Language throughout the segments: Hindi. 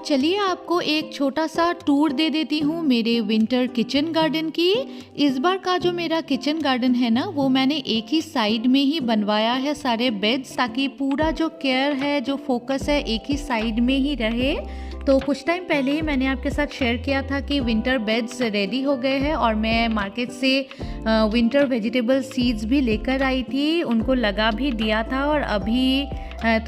चलिए आपको एक छोटा सा टूर दे देती हूँ मेरे विंटर किचन गार्डन की। इस बार का जो मेरा किचन गार्डन है ना, वो मैंने एक ही साइड में ही बनवाया है सारे बेड्स, ताकि पूरा जो केयर है, जो फोकस है, एक ही साइड में ही रहे। तो कुछ टाइम पहले ही मैंने आपके साथ शेयर किया था कि विंटर बेड्स रेडी हो गए हैं और मैं मार्केट से विंटर वेजिटेबल सीड्स भी लेकर आई थी, उनको लगा भी दिया था और अभी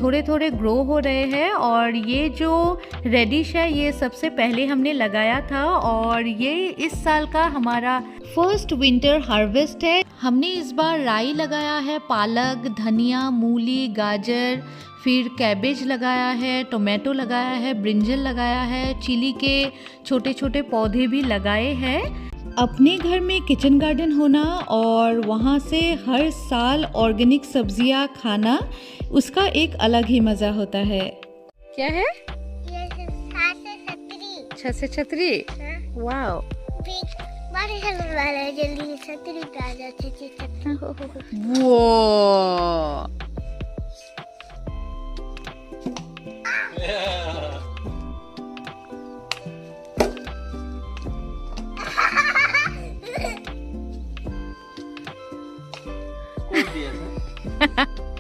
थोड़े थोड़े ग्रो हो रहे हैं। और ये जो रेडिश है, ये सबसे पहले हमने लगाया था और ये इस साल का हमारा फर्स्ट विंटर हार्वेस्ट है। हमने इस बार राई लगाया है, पालक, धनिया, मूली, गाजर, फिर कैबेज लगाया है, टोमेटो लगाया है, ब्रिंजल लगाया है, चिली के छोटे छोटे पौधे भी लगाए हैं। अपने घर में किचन गार्डन होना और वहाँ से हर साल ऑर्गेनिक सब्जियाँ खाना, उसका एक अलग ही मज़ा होता है। क्या है? ये छत से छतरी। छत से छतरी? वाओ। बड़े कलर वाला है, जल्दी छतरी पे आ जाती थी। वो खोल दिया था।